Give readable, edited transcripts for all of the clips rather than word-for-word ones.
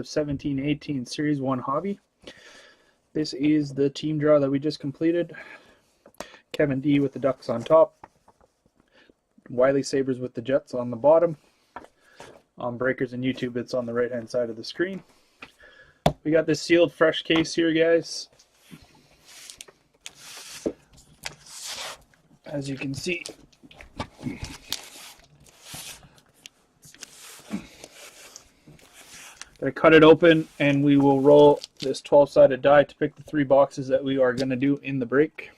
17-18 Series 1 Hobby. This is the team draw that we just completed. Kevin D with the Ducks on top. Wiley Sabres with the Jets on the bottom. On Breakers and YouTube, it's on the right-hand side of the screen. We got this sealed fresh case here, guys. As you can see, I cut it open and we will roll this 12-sided die to pick the 3 boxes that we are going to do in the break.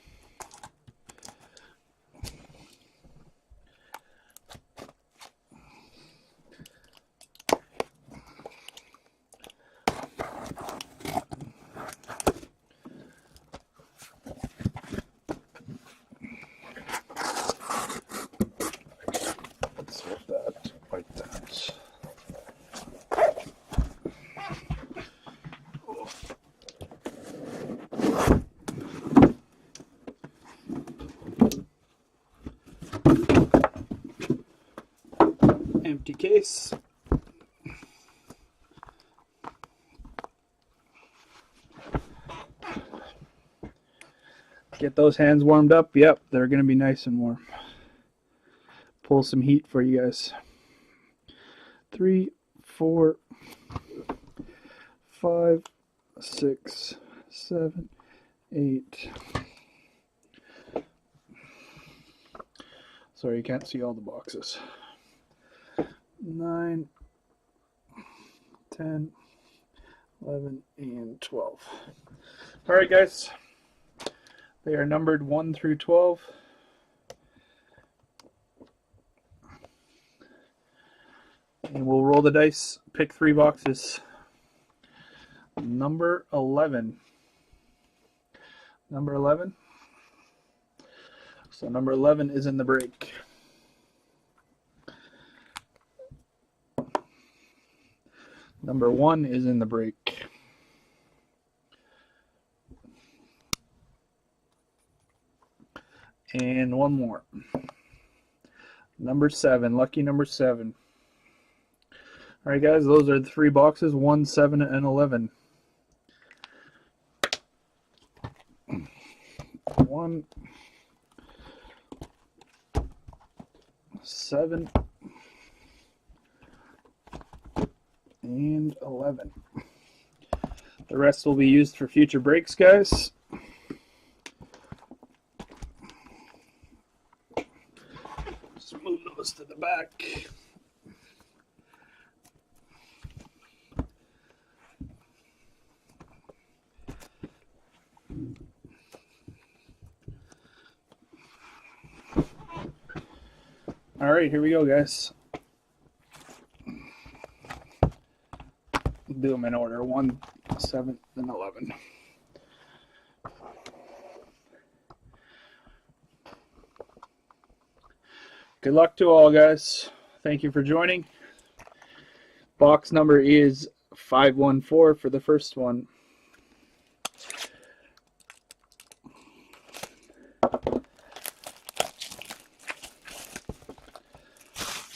Let's flip that like that. Empty case. Get those hands warmed up. Yep, they're going to be nice and warm. Pull some heat for you guys. 3, 4, 5, 6, 7, 8. Sorry, you can't see all the boxes. 9, 10, 11, and 12. All right, guys. They are numbered 1 through 12. And we'll roll the dice, pick 3 boxes. Number 11. Number 11. So number 11 is in the break. Number 1 is in the break. And one more. Number 7, lucky number 7. All right, guys, those are the 3 boxes, 1, 7, and 11. 1, 7, and 11. The rest will be used for future breaks, guys. Just move those to the back. All right, here we go, guys. Do them in order: 1, 7, and 11. Good luck to all, guys. Thank you for joining. Box number is 514 for the first one.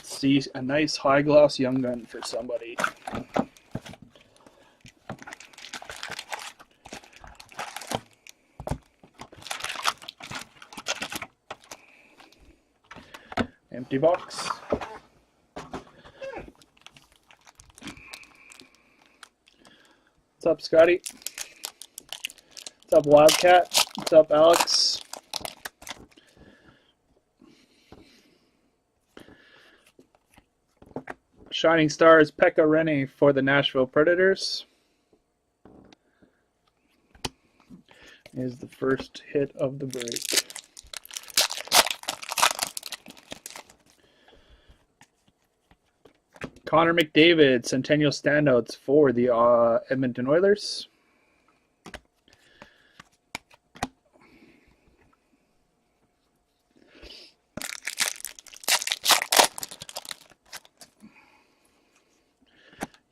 See a nice high gloss Young Gun for somebody. Empty box. What's up, Scotty? What's up, Wildcat? What's up, Alex? Shining Stars, Pekka Rinne for the Nashville Predators is the first hit of the break. Connor McDavid, Centennial Standouts for the Edmonton Oilers.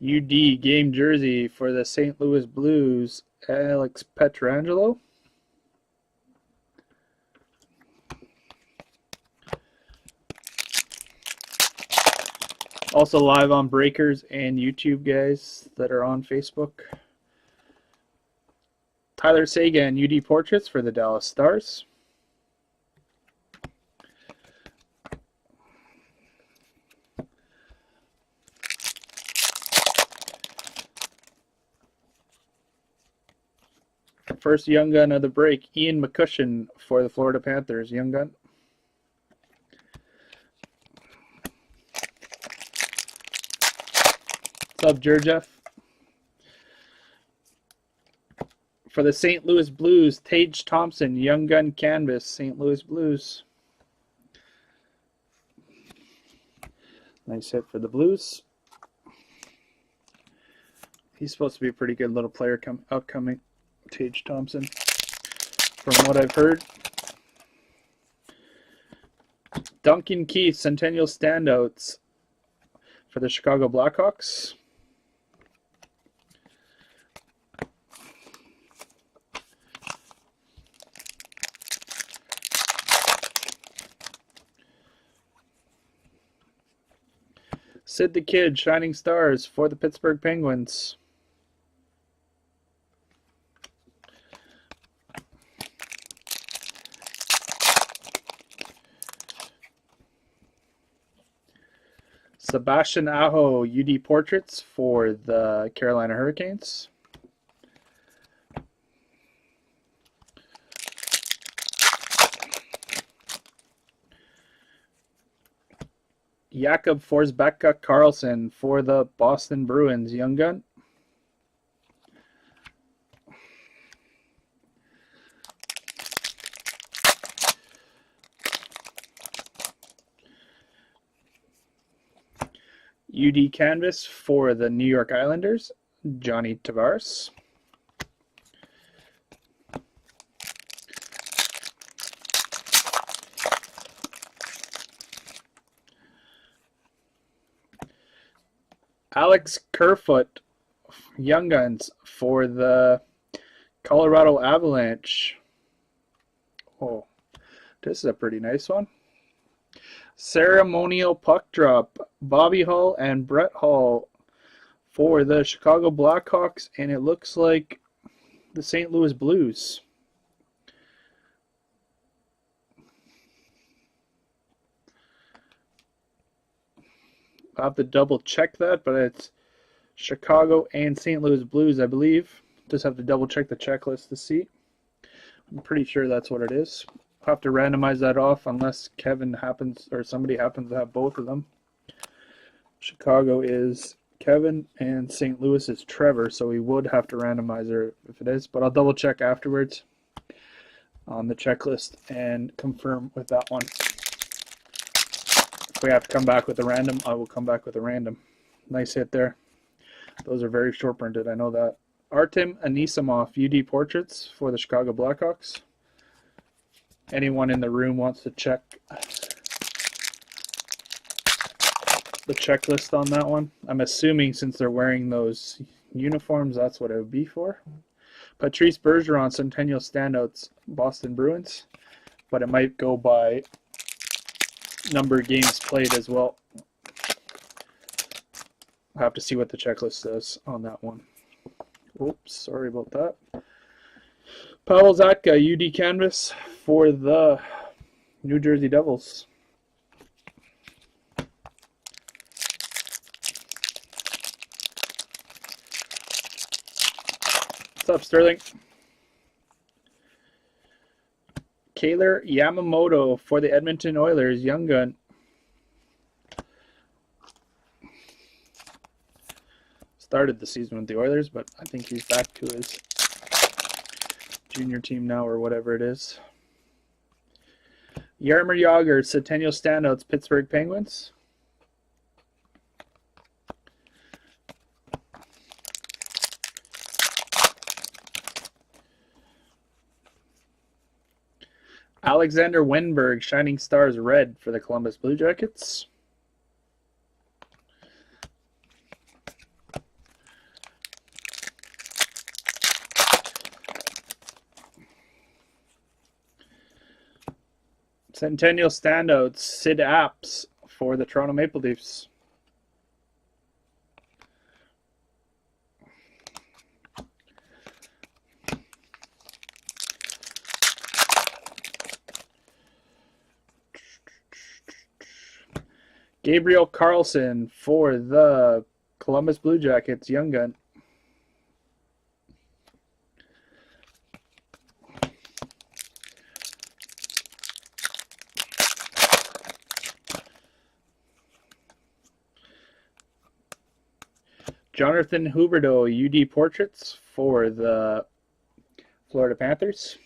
UD game jersey for the St. Louis Blues, Alex Pietrangelo. Also live on Breakers and YouTube, guys that are on Facebook. Tyler Seguin, UD Portraits for the Dallas Stars. First young gun of the break, Ian McCushion for the Florida Panthers, young gun. What's up, Jurjeff? For the St. Louis Blues, Tage Thompson, young gun canvas, St. Louis Blues. Nice hit for the Blues. He's supposed to be a pretty good little player upcoming, Tage Thompson, from what I've heard. Duncan Keith, Centennial Standouts for the Chicago Blackhawks. Sid the Kid, Shining Stars for the Pittsburgh Penguins. Sebastian Aho, UD Portraits for the Carolina Hurricanes. Jakob Forsbacka Carlson for the Boston Bruins, young gun. UD Canvas for the New York Islanders, Johnny Tavares. Alex Kerfoot, Young Guns for the Colorado Avalanche. Oh, this is a pretty nice one. Ceremonial puck drop, Bobby Hull and Brett Hull for the Chicago Blackhawks, and it looks like the St. Louis Blues. I'll have to double check that, but it's Chicago and St. Louis Blues, I believe. Just have to double check the checklist to see. I'm pretty sure that's what it is. I'll have to randomize that off unless Kevin happens or somebody happens to have both of them. Chicago is Kevin and St. Louis is Trevor, so we would have to randomize it if it is, but I'll double check afterwards on the checklist and confirm with that one. If we have to come back with a random, I will come back with a random. Nice hit there. Those are very short printed, I know that. Artem Anisimov, UD Portraits for the Chicago Blackhawks. Anyone in the room wants to check the checklist on that one? I'm assuming since they're wearing those uniforms, that's what it would be for. Patrice Bergeron, Centennial Standouts, Boston Bruins. But it might go by number of games played as well. I'll have to see what the checklist says on that one. Oops, sorry about that. Pavel Zatka, UD Canvas for the New Jersey Devils. What's up, Sterling? Kaylor Yamamoto for the Edmonton Oilers, young gun. Started the season with the Oilers, but I think he's back to his junior team now or whatever it is. Jaromir Jagr, Centennial Standouts, Pittsburgh Penguins. Alexander Wenberg, Shining Stars Red for the Columbus Blue Jackets. Centennial Standouts, Sid Apps for the Toronto Maple Leafs. Gabriel Carlson for the Columbus Blue Jackets, Young Gun. Jonathan Huberdeau, UD Portraits for the Florida Panthers.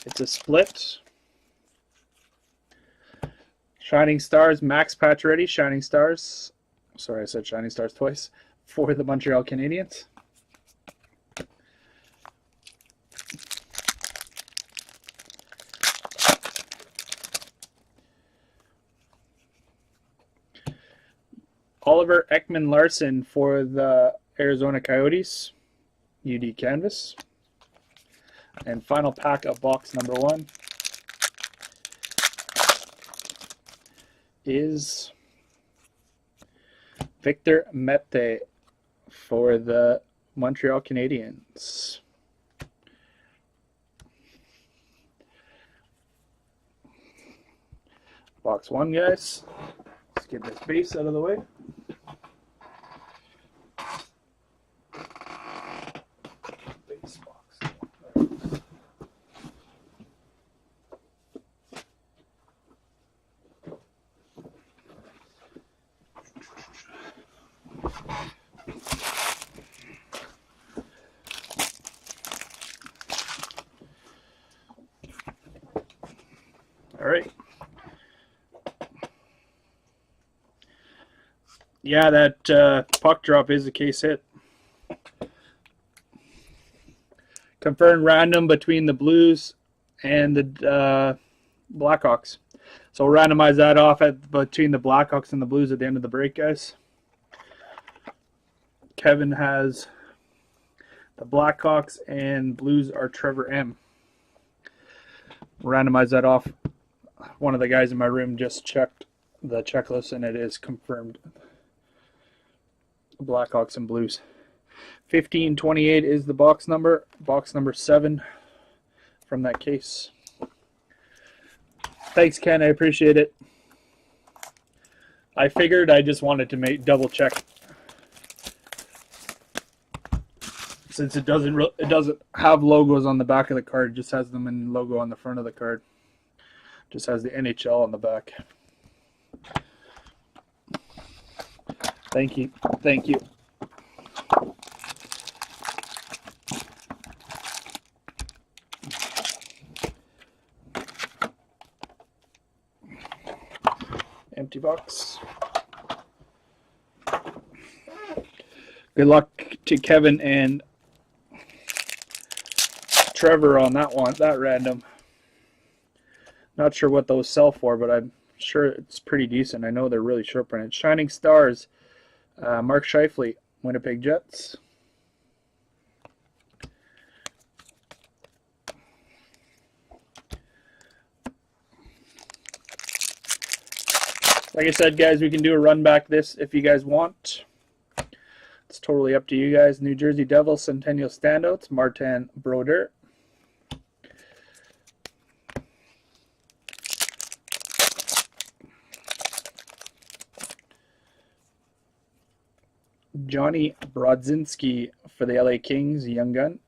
It's a split. Shining Stars, Max Pacioretty, Shining Stars. Sorry, I said Shining Stars twice. For the Montreal Canadiens. Oliver Ekman-Larsson for the Arizona Coyotes, UD Canvas. And final pack of box number 1 is Victor Mete for the Montreal Canadiens. Box 1, guys. Let's get this base out of the way. Base box. All right. Yeah, that puck drop is a case hit. Confirmed random between the Blues and the Blackhawks. So we'll randomize that off between the Blackhawks and the Blues at the end of the break, guys. Kevin has the Blackhawks and Blues are Trevor M. We'll randomize that off. One of the guys in my room just checked the checklist and it is confirmed. Blackhawks and Blues. 1528 is the box number. Box number 7 from that case. Thanks, Ken. I appreciate it. I figured I just wanted to double check, since it doesn't have logos on the back of the card. It just has them in logo on the front of the card. Just has the NHL on the back. Thank you. Thank you. Empty box. Good luck to Kevin and Trevor on that one, that random. Not sure what those sell for, but I'm sure it's pretty decent. I know they're really short printed. Shining Stars, Mark Scheifele, Winnipeg Jets. Like I said, guys, we can do a run back this if you guys want. It's totally up to you guys. New Jersey Devils, Centennial Standouts, Martin Brodeur. Johnny Brodzinski for the LA Kings, Young Gun.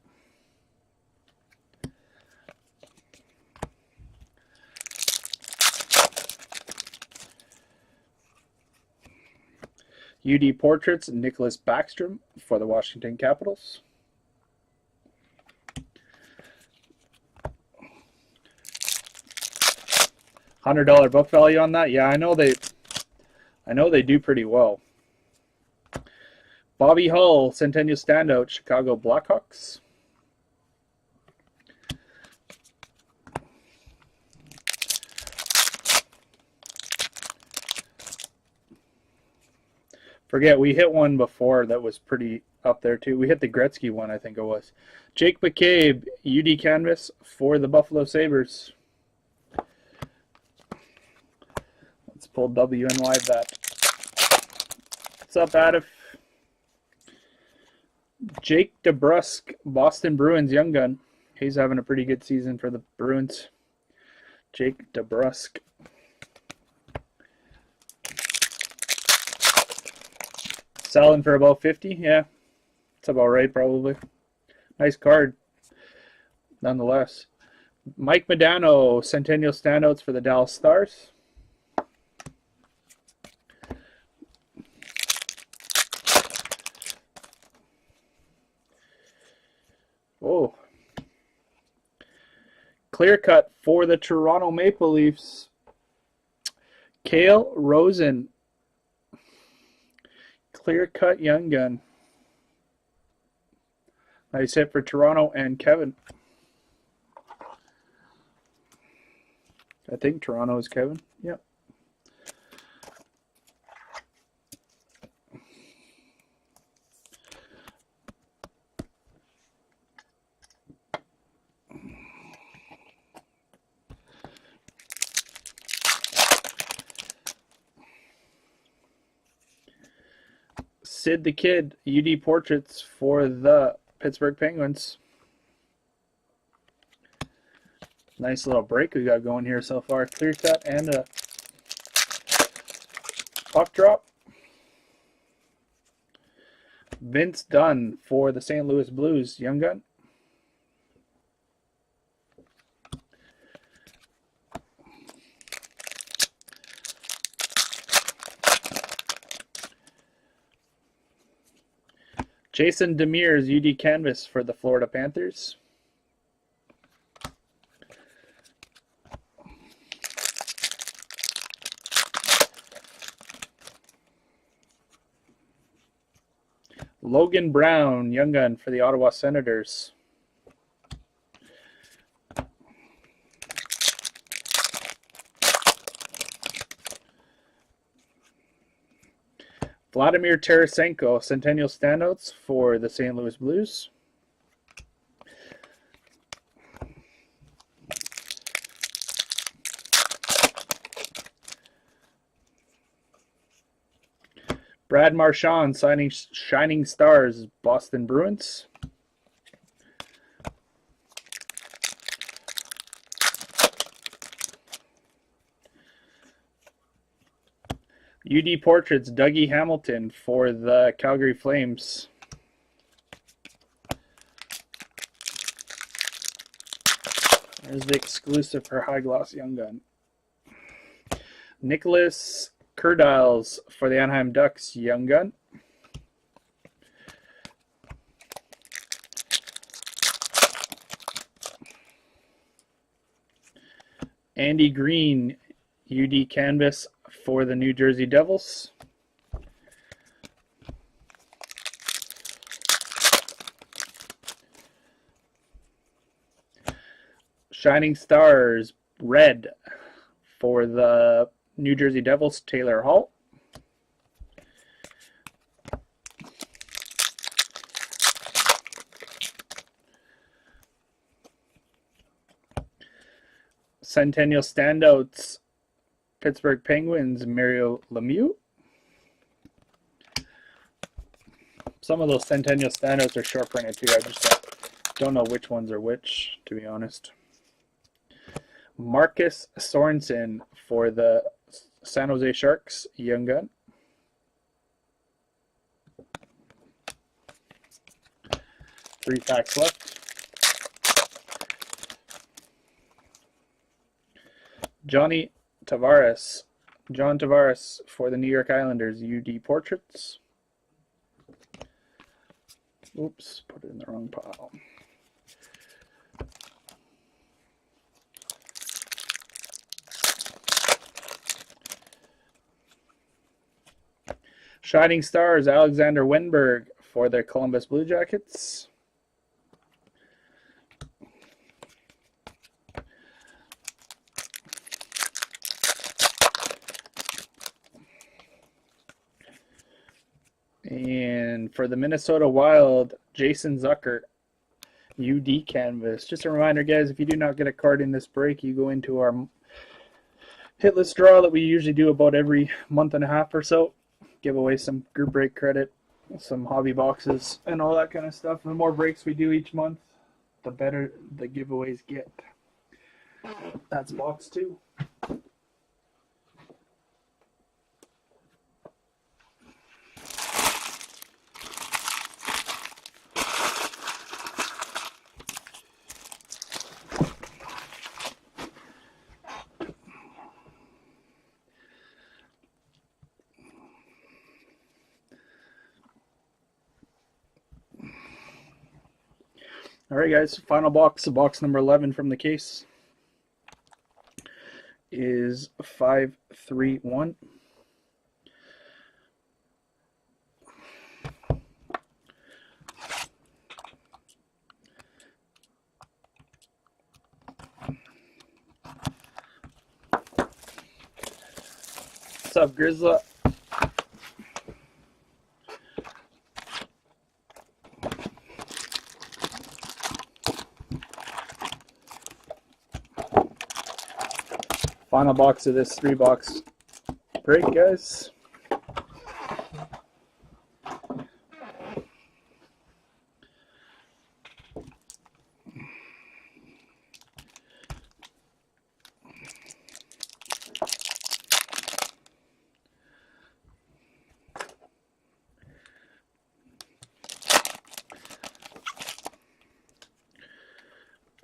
UD Portraits, Nicholas Backstrom for the Washington Capitals. $100 book value on that. Yeah, I know they do pretty well. Bobby Hull, Centennial Standout, Chicago Blackhawks. Forget, we hit one before that was pretty up there too. We hit the Gretzky one, I think it was. Jake McCabe, UD Canvas for the Buffalo Sabres. Let's pull WNY that. What's up, Adif? Jake DeBrusk, Boston Bruins young gun. He's having a pretty good season for the Bruins. Jake DeBrusk. Selling for about 50. Yeah, it's about right probably. Nice card, nonetheless. Mike Modano, Centennial Standouts for the Dallas Stars. Oh. Clear cut for the Toronto Maple Leafs. Kale Rosen. Clear cut young gun. Nice hit for Toronto and Kevin. I think Toronto is Kevin. Yep. Sid the Kid, UD Portraits for the Pittsburgh Penguins. Nice little break we got going here so far. Clear cut and a puck drop. Vince Dunn for the St. Louis Blues, young gun. Jason Demers, UD Canvas for the Florida Panthers. Logan Brown, young gun for the Ottawa Senators. Vladimir Tarasenko, Centennial Standouts for the St. Louis Blues. Brad Marchand, signing Shining Stars, Boston Bruins. UD Portraits, Dougie Hamilton for the Calgary Flames. There's the exclusive for High Gloss Young Gun. Nicholas Kurdiles for the Anaheim Ducks, Young Gun. Andy Green, UD Canvas for the New Jersey Devils. Shining Stars, red for the New Jersey Devils, Taylor Hall. Centennial Standouts, Pittsburgh Penguins, Mario Lemieux. Some of those Centennial Standouts are short printed too. I just don't know which ones are which, to be honest. Marcus Sorensen for the San Jose Sharks, Young Gun. Three packs left. John Tavares for the New York Islanders, UD Portraits. Oops, put it in the wrong pile. Shining Stars, Alexander Wenberg for the Columbus Blue Jackets. And for the Minnesota Wild, Jason Zucker, UD Canvas. Just a reminder, guys, if you do not get a card in this break, you go into our hit list draw that we usually do about every month and a half or so. Give away some group break credit some hobby boxes and all that kind of stuff. The more breaks we do each month, the better the giveaways get. That's box 2. All right, guys, final box, box number 11 from the case is 531. What's up, Grizzla? Final box of this 3-box break, guys.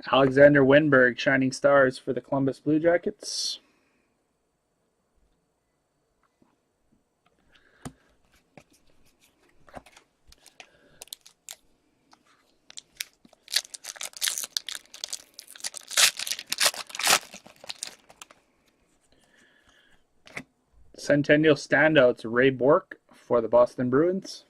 Alexander Wenberg, Shining Stars for the Columbus Blue Jackets. Centennial Standouts, Ray Bourque for the Boston Bruins.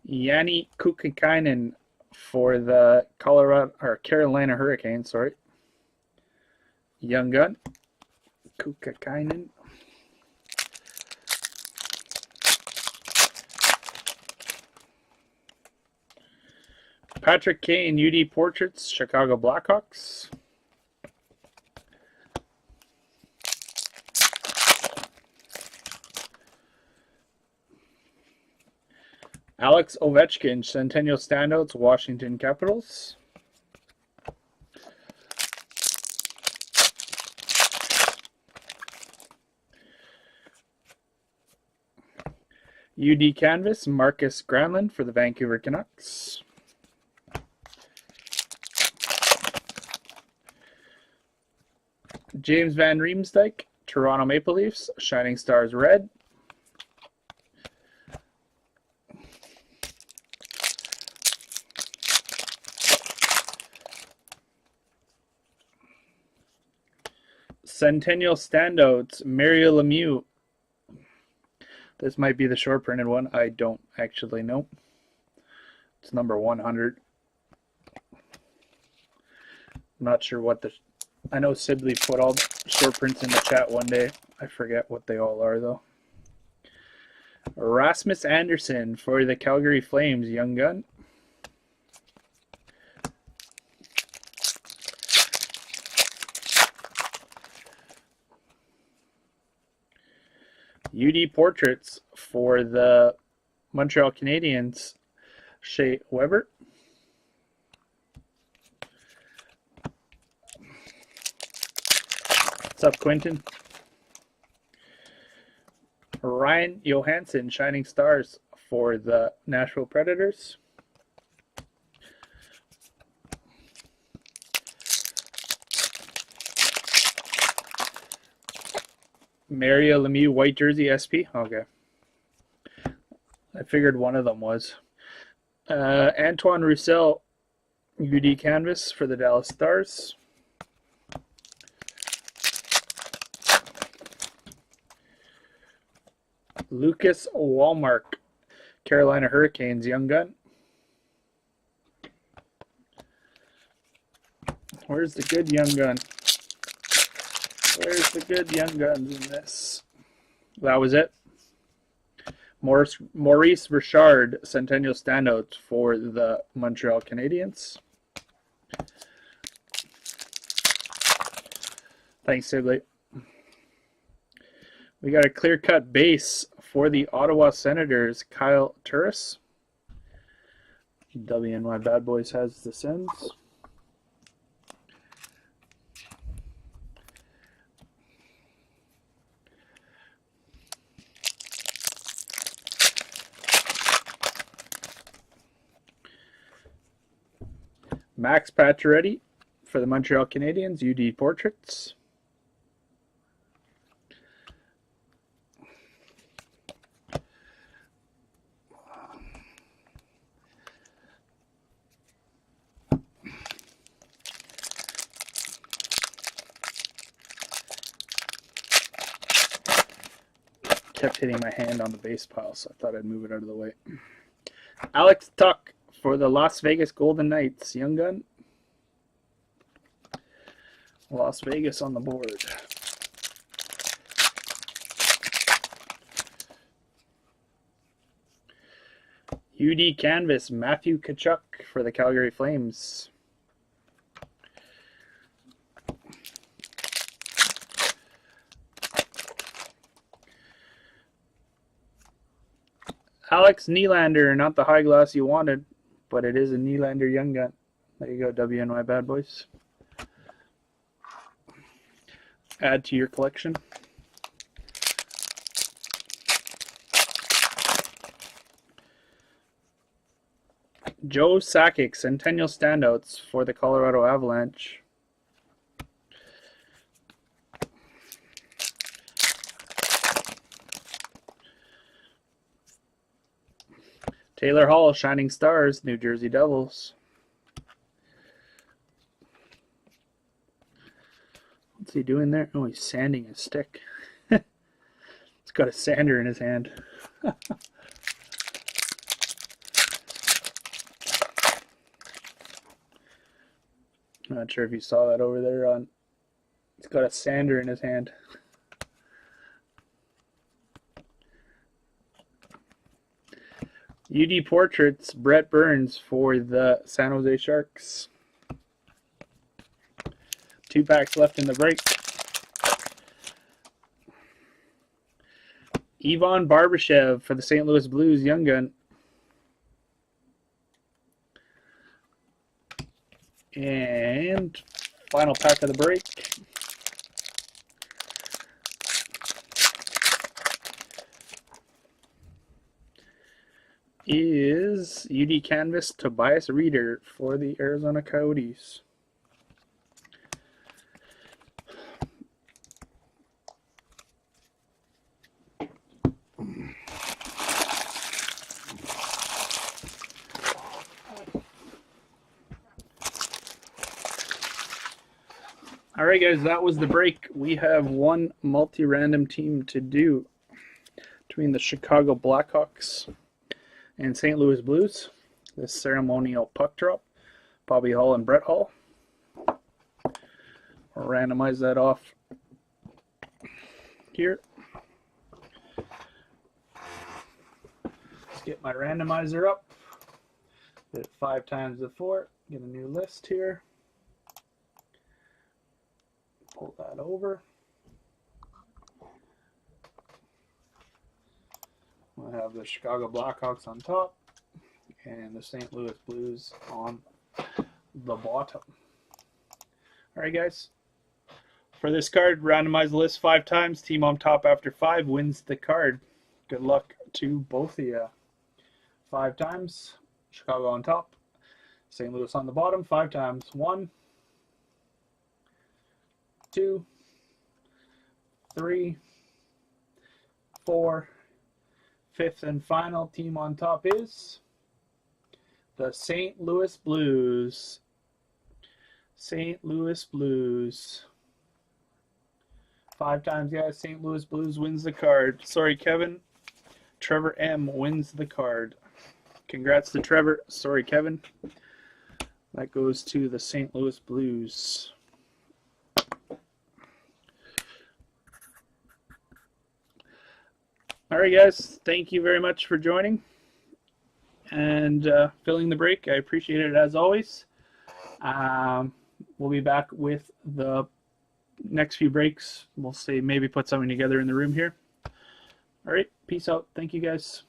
Yanni Kukakainen for the Carolina Hurricanes, sorry. Young gun. Kukakainen. Patrick Kane, UD Portraits, Chicago Blackhawks. Alex Ovechkin, Centennial Standouts, Washington Capitals. UD Canvas, Marcus Granlund for the Vancouver Canucks. James Van Riemsdyk, Toronto Maple Leafs, Shining Stars Red. Centennial Standouts, Mario Lemieux. This might be the short printed one. I don't actually know. It's number 100. I'm not sure what the... I know Sibley put all the short prints in the chat one day. I forget what they all are, though. Rasmus Anderson for the Calgary Flames, Young Gun. UD Portraits for the Montreal Canadiens, Shea Weber. What's up, Quentin? Ryan Johansson, Shining Stars for the Nashville Predators. Mario Lemieux, white jersey, SP. Okay. I figured one of them was. Antoine Roussel, UD Canvas for the Dallas Stars. Lucas Wallmark, Carolina Hurricanes, Young Gun. Where's the good Young Gun? Where's the good Young Guns in this? That was it. Maurice Richard, Centennial Standouts for the Montreal Canadiens. Thanks, Sibley. We got a clear-cut base for the Ottawa Senators, Kyle Turris. WNY Bad Boys has the Sens. Max Pacioretty for the Montreal Canadiens, UD Portraits. Kept hitting my hand on the base pile, so I thought I'd move it out of the way. Alex Tuck for the Las Vegas Golden Knights, Young Gun. Las Vegas on the board. UD Canvas, Matthew Tkachuk for the Calgary Flames. Alex Nylander, not the high glass you wanted, but it is a Nylander Young Gun. There you go, WNY Bad Boys. Add to your collection. Joe Sakic, Centennial Standouts for the Colorado Avalanche. Taylor Hall, Shining Stars, New Jersey Devils. What's he doing there? Oh, he's sanding his stick. He's got a sander in his hand. I'm not sure if you saw that over there on. He's got a sander in his hand. UD Portraits, Brett Burns for the San Jose Sharks. 2 packs left in the break. Ivan Barbashev for the St. Louis Blues, Young Gun. And final pack of the break. Is UD Canvas Tobias Reeder for the Arizona Coyotes. All right, guys, that was the break. We have one multi-random team to do between the Chicago Blackhawks and St. Louis Blues. This ceremonial puck drop, Bobby Hull and Brett Hull. I'll randomize that off here. Let's get my randomizer up. Hit it 5 times the 4. Get a new list here. Pull that over. We'll have the Chicago Blackhawks on top and the St. Louis Blues on the bottom. All right, guys. For this card, randomize the list 5 times. Team on top after 5 wins the card. Good luck to both of you. 5 times. Chicago on top. St. Louis on the bottom. 5 times. 1, 2, 3, 4. 5th and final team on top is the St. Louis Blues. St. Louis Blues. 5 times, guys. St. Louis Blues wins the card. Sorry, Kevin. Trevor M wins the card. Congrats to Trevor. Sorry, Kevin. That goes to the St. Louis Blues. All right, guys. Thank you very much for joining and filling the break. I appreciate it as always. We'll be back with the next few breaks, we'll see, maybe put something together in the room here. All right, peace out. Thank you guys.